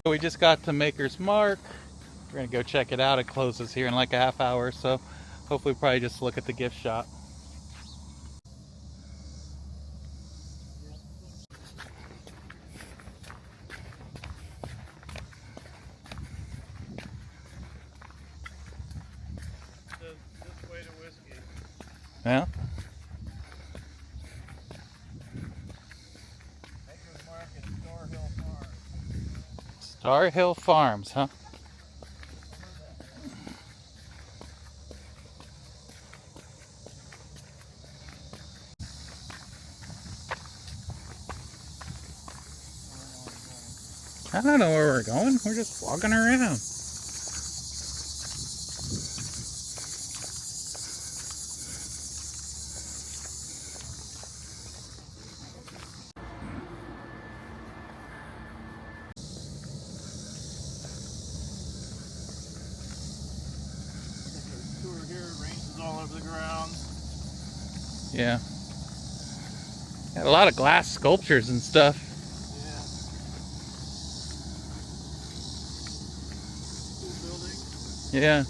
We just got to Maker's Mark. We're gonna go check it out. It closes here in like a half hour, so hopefully probably just look at the gift shop. This way to whiskey. Yeah. Maker's Mark and Star Hill Farms. Star Hill Farms, huh? I don't know where we're going. We're just walking around. Tour here, ranges all over the ground. Yeah. Got a lot of glass sculptures and stuff. Yeah.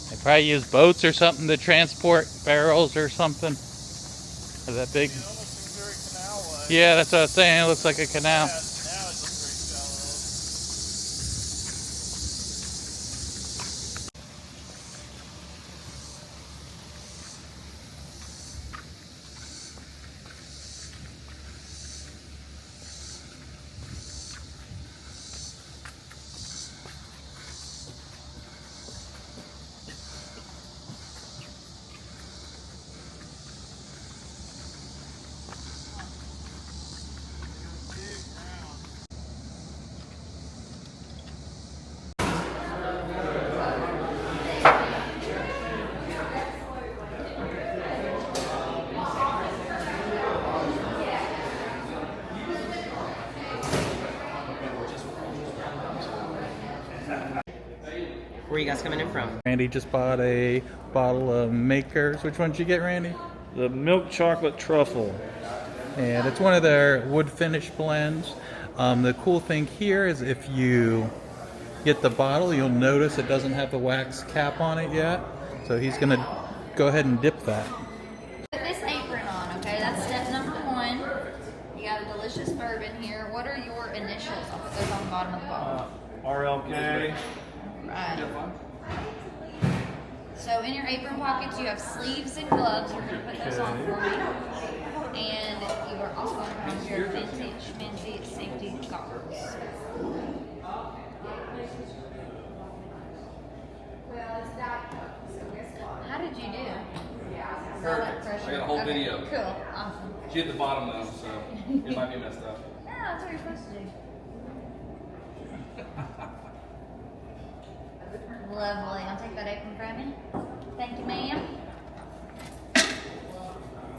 They probably use boats or something to transport barrels or something. Is that big? It almost seems very canal-like. Yeah, that's what I was saying. It looks like a canal. Yeah, now it looks very shallow. Where are you guys coming in from? Randy just bought a bottle of Makers. Which one did you get, Randy? The milk chocolate truffle. And it's one of their wood finish blends. The cool thing here is if you get the bottle, you'll notice it doesn't have the wax cap on it yet. So he's going to go ahead and dip that. Put this apron on, okay? That's step number one. You got a delicious bourbon here. What are your initials? I'll put those on the bottom of the bottle. RLK. Right. So in your apron pockets, you have sleeves and gloves. You're going to put those on for me. And you are also going to put on your vintage Minty safety goggles. How did you do? Perfect. I got a whole video. Cool. Awesome. She hit the bottom though, so it might be messed up. No, that's what you're supposed to do. Lovely. I'll take that apron from you. Thank you, ma'am.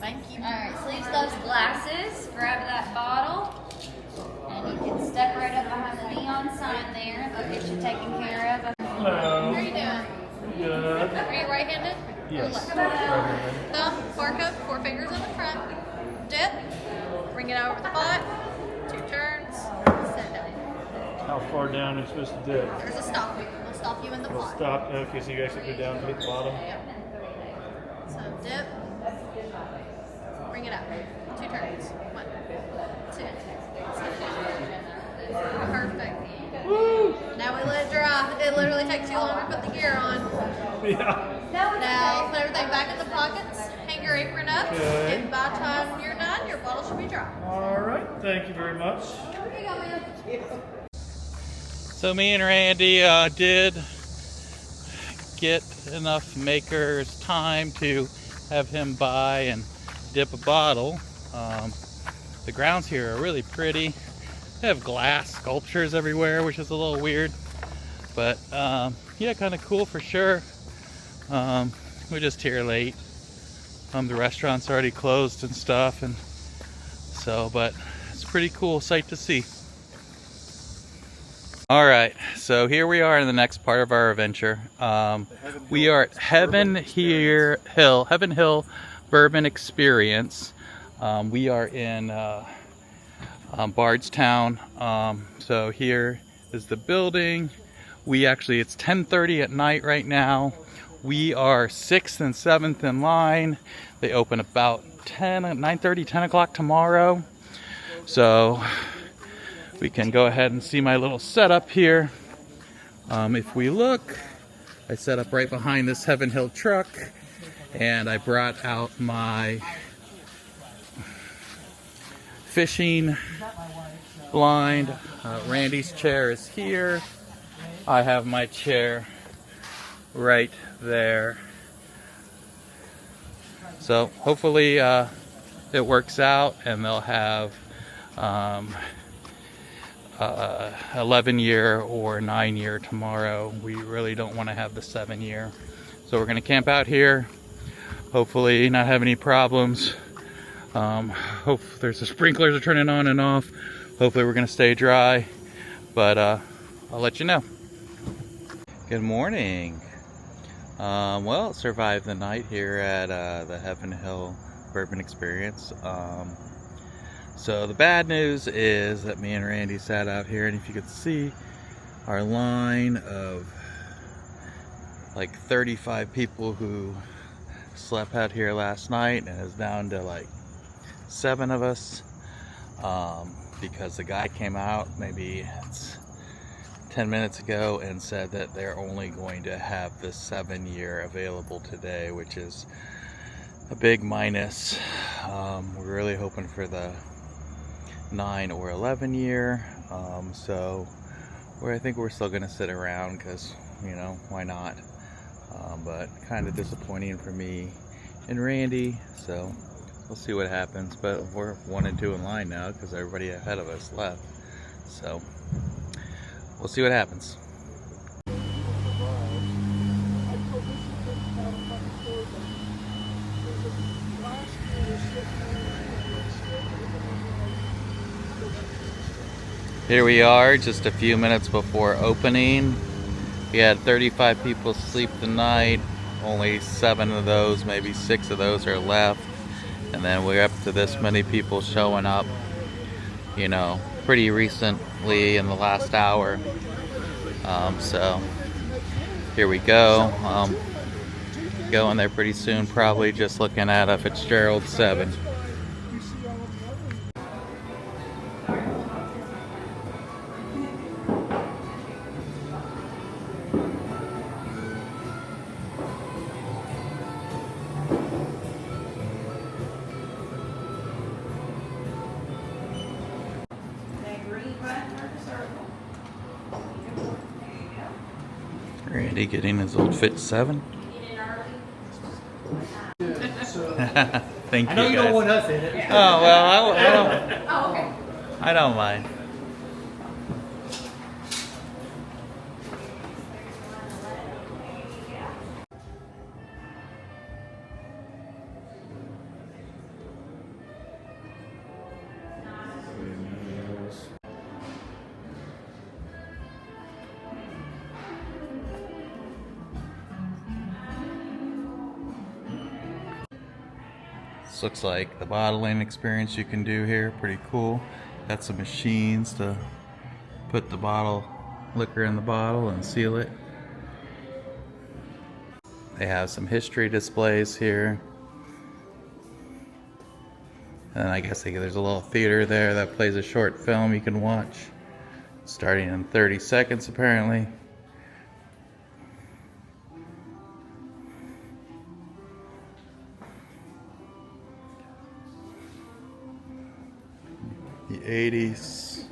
Thank you. All right, sleeves, gloves, glasses. Grab that bottle. And you can step right up behind the neon sign there. They'll get you taken care of. Hello. How are you doing? Good. Are you right-handed? Yes. Or left? Thumb, barcode, 4 fingers on the front. Dip. Bring it over the butt. 2 turns. Set down. How far down are you supposed to dip? There's a stop. We'll stop you in the We'll pot. stop. Okay, so you actually go down to hit the bottom. Yep. So dip. Bring it up. 2 turns. 1, 2. Perfect. Woo! Now we let it dry. It literally takes too long to put the gear on. Yeah. Now put everything back in the pockets. Hang your apron up. Okay. And by the time you're done, your bottle should be dry. All right. Thank you very much. Here you go, man. So me and Randy did get enough Makers time to have him buy and dip a bottle. The grounds here are really pretty. They have glass sculptures everywhere, which is a little weird, but yeah, kind of cool for sure. We're just here late, The restaurant's already closed and stuff, and so, but it's a pretty cool sight to see. All right, so here we are in the next part of our adventure. We are at Heaven Hill Bourbon Experience. We are in Bardstown. So here is the building. It's 10:30 at night right now. We are 6th and 7th in line. They open about 9:30, 10 o'clock tomorrow. So we can go ahead and see my little setup here. If we look, I set up right behind this Heaven Hill truck, and I brought out my fishing blind. Randy's chair is here. I have my chair right there. So hopefully it works out, and they'll have 11-year or 9-year tomorrow. We really don't want to have the 7-year. So we're going to camp out here. Hopefully not have any problems. Hope there's the sprinklers are turning on and off. Hopefully we're going to stay dry. But I'll let you know. Good morning. Well, survived the night here at the Heaven Hill Bourbon Experience. So the bad news is that me and Randy sat out here, and if you could see our line of like 35 people who slept out here last night, and it's down to like 7 of us, because the guy came out maybe 10 minutes ago and said that they're only going to have the 7-year available today, which is a big minus. We're really hoping for the 9 or 11-year. So I think we're still gonna sit around because, you know, why not? But kind of disappointing for me and Randy. So we'll see what happens. But we're 1 and 2 in line now because everybody ahead of us left. So we'll see what happens. Here we are, just a few minutes before opening. We had 35 people sleep the night. Only 7 of those, maybe 6 of those are left. And then we're up to this many people showing up, you know, pretty recently in the last hour. So here we go. Going there pretty soon, probably just looking at a Fitzgerald 7. Randy getting his old Fitz 7. Thank you, I know you guys. don't want us in it. Oh, well, I don't. Oh, okay. I don't mind. This looks like the bottling experience you can do here. Pretty cool. Got some machines to put the liquor in the bottle and seal it. They have some history displays here. And I guess there's a little theater there that plays a short film you can watch, starting in 30 seconds apparently. The 80s.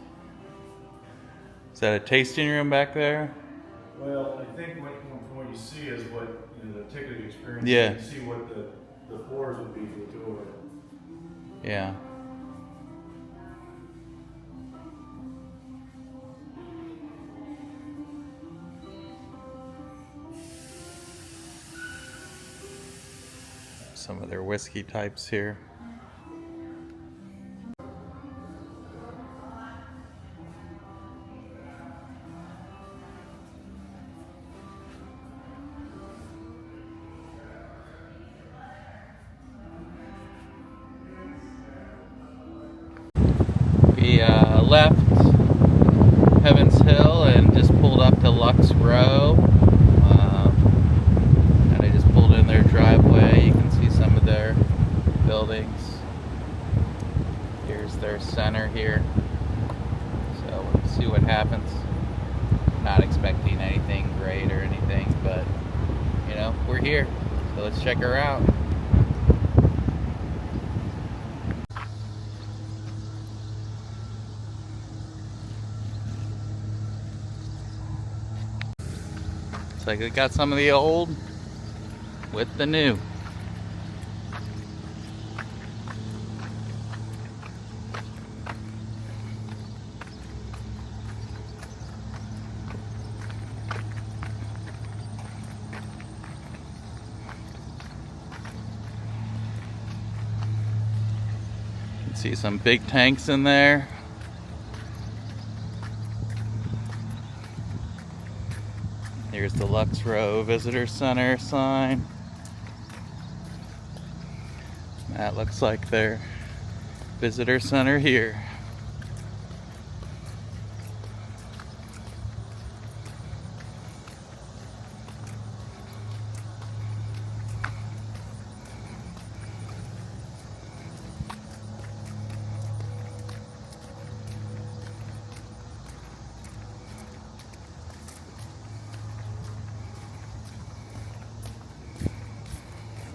Is that a tasting room back there? Well, I think what you see is what, you know, the ticketing experience. Yeah. You see what the floors would be for the tour. Yeah. Some of their whiskey types here. We left Heaven's Hill and just pulled up to Lux Row. And I just pulled in their driveway. You can see some of their buildings. Here's their center here. So we'll see what happens. Not expecting anything great or anything, but you know, we're here. So let's check her out. Looks like we got some of the old with the new. You can see some big tanks in there. Here's the Lux Row Visitor Center sign. That looks like their visitor center here.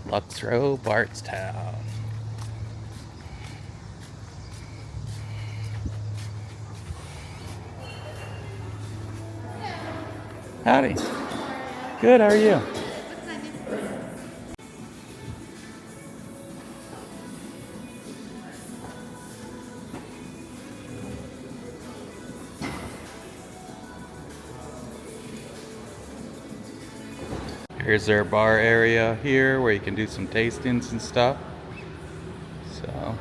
Lux Row, Bartstown. Howdy. Good, how are you? Here's their bar area here where you can do some tastings and stuff. So,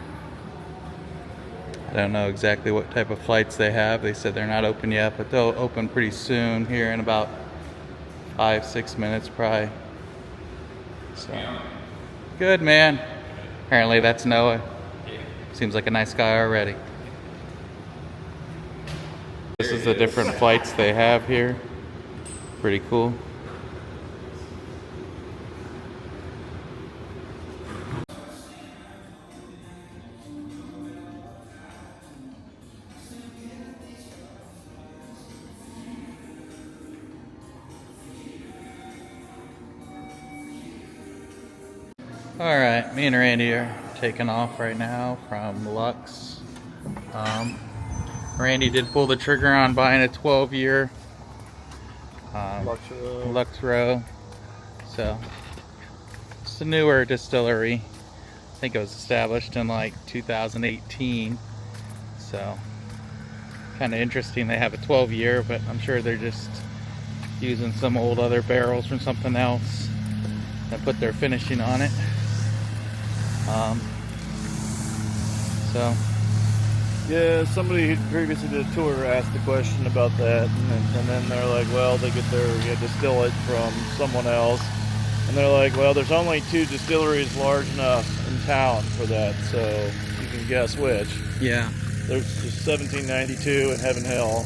I don't know exactly what type of flights they have. They said they're not open yet, but they'll open pretty soon here in about 5-6 minutes probably. So, good man. Apparently that's Noah. Seems like a nice guy already. This is the different flights they have here. Pretty cool. Alright, me and Randy are taking off right now from Lux. Randy did pull the trigger on buying a 12-year Lux Row. So, it's a newer distillery. I think it was established in like 2018. So, kind of interesting they have a 12-year, but I'm sure they're just using some old other barrels from something else and put their finishing on it. So Yeah, somebody who previously did a tour asked the question about that, and then they're like, well, they get their distill it from someone else, and they're like, well, there's only 2 distilleries large enough in town for that, so you can guess which. yeah, There's just 1792 and Heaven Hill.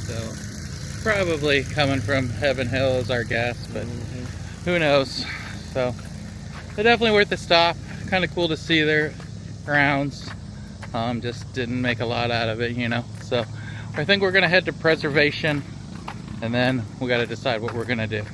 so probably coming from Heaven Hill is our guess, but who knows. So they're definitely worth a stop. Kind of cool to see their grounds. Just didn't make a lot out of it, you know. So I think we're gonna head to Preservation, and then we got to decide what we're gonna do.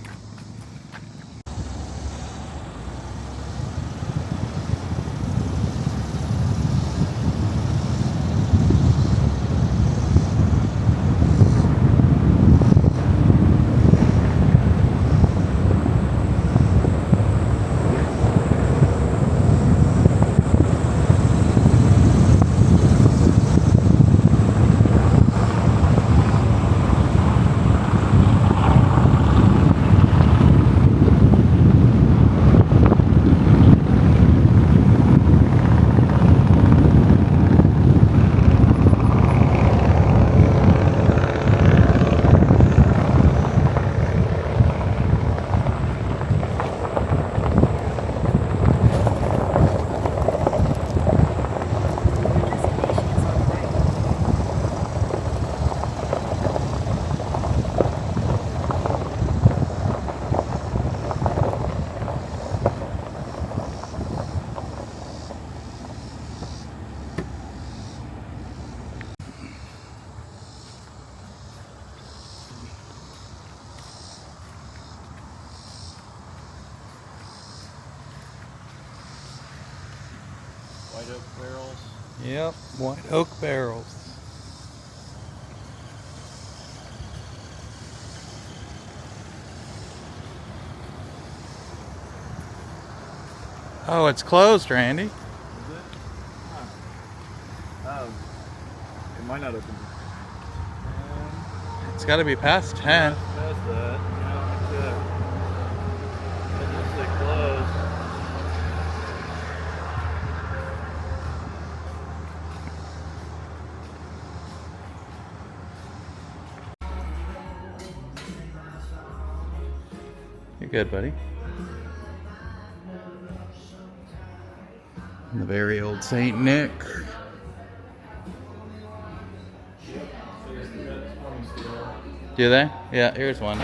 White oak barrels. Yep, white oak barrels. Oh, it's closed, Randy. Is it? Huh. It might not open. It's got to be past 10. Past that. Yeah, it just say closed. You're good, buddy. The very old St. Nick. Do they? Yeah, here's one.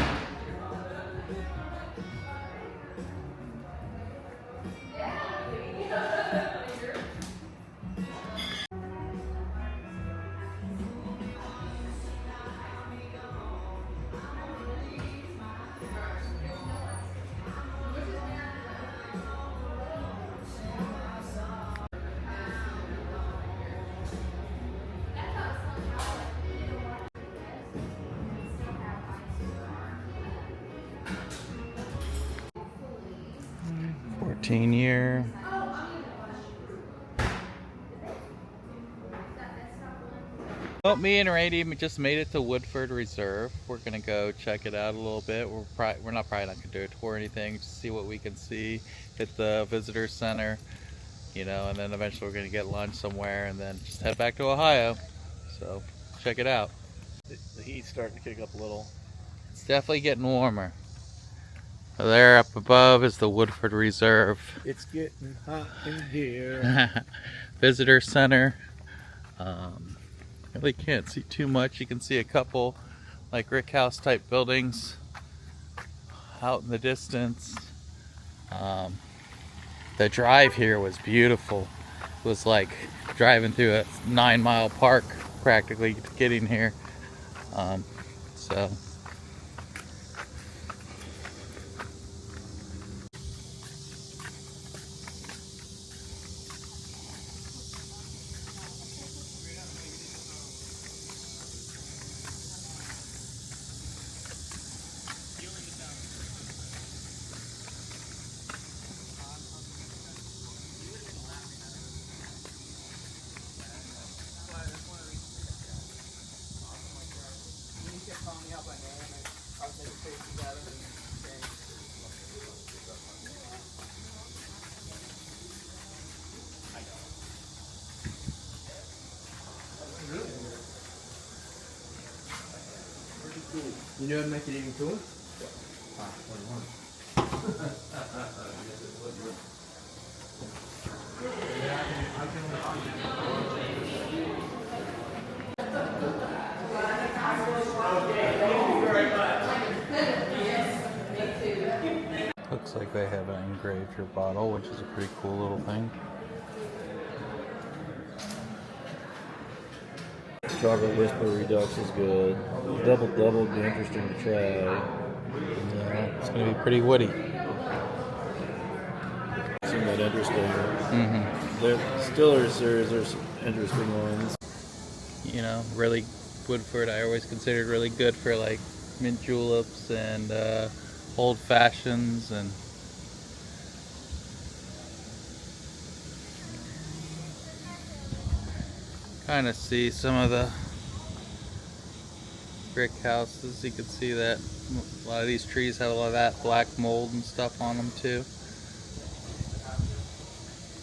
Year. Well, me and Randy just made it to Woodford Reserve. We're gonna go check it out a little bit. We're probably not gonna do a tour or anything. Just see what we can see at the visitor center, you know, and then eventually we're gonna get lunch somewhere and then just head back to Ohio. So check it out. The heat's starting to kick up a little. It's definitely getting warmer. There up above is the Woodford Reserve. It's getting hot in here. Visitor center. Really can't see too much. You can see a couple like brick house type buildings out in the distance. The drive here was beautiful. It was like driving through a 9-mile park practically getting here. So You know how to make it even cooler? looks like they have an engraved your bottle, which is a pretty cool little thing. Chocolate Whisper Redux is good. Double would be interesting to try. Yeah, it's gonna be pretty woody. Seem that interesting. Mm-hmm. The Distillery series, there's some interesting ones. You know, really Woodford I always considered really good for like mint juleps and old fashions and kind of see some of the brick houses. You can see that a lot of these trees have a lot of that black mold and stuff on them too.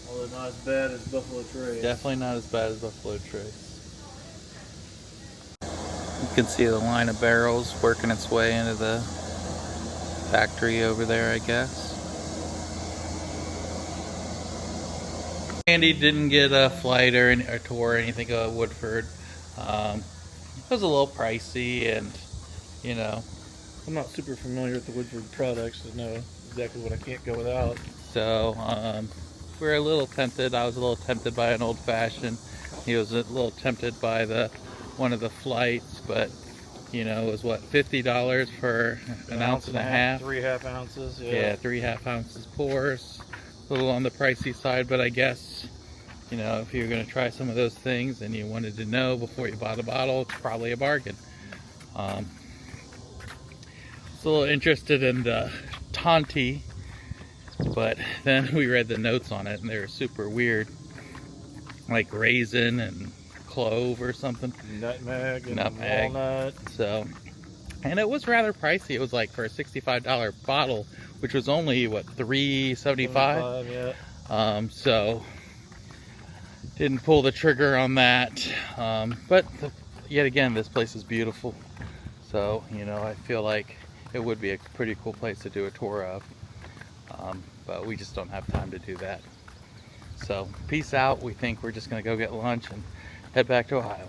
Although not as bad as Buffalo Trace. Definitely not as bad as Buffalo Trace. You can see the line of barrels working its way into the factory over there, I guess. Andy didn't get a flight or a tour or anything of Woodford. It was a little pricey, and you know, I'm not super familiar with the Woodford products to know exactly what I can't go without. so we were a little tempted. I was a little tempted by an old fashioned. He was a little tempted by one of the flights, but you know, it was what, $50 for an ounce and a half. 3.5 ounces. Yeah, 3.5 ounces pours. A little on the pricey side, but I guess you know, if you're going to try some of those things and you wanted to know before you bought a bottle, it's probably a bargain. I was a little interested in the Tonti, but then we read the notes on it and they were super weird, like raisin and clove or something. Nutmeg and Nutmeg. walnut. So, and it was rather pricey. It was like for a $65 bottle, which was only what, $3.75. Yeah. So didn't pull the trigger on that. But yet again, this place is beautiful. So, you know, I feel like it would be a pretty cool place to do a tour of. But we just don't have time to do that. So peace out. We think we're just gonna go get lunch and head back to Ohio.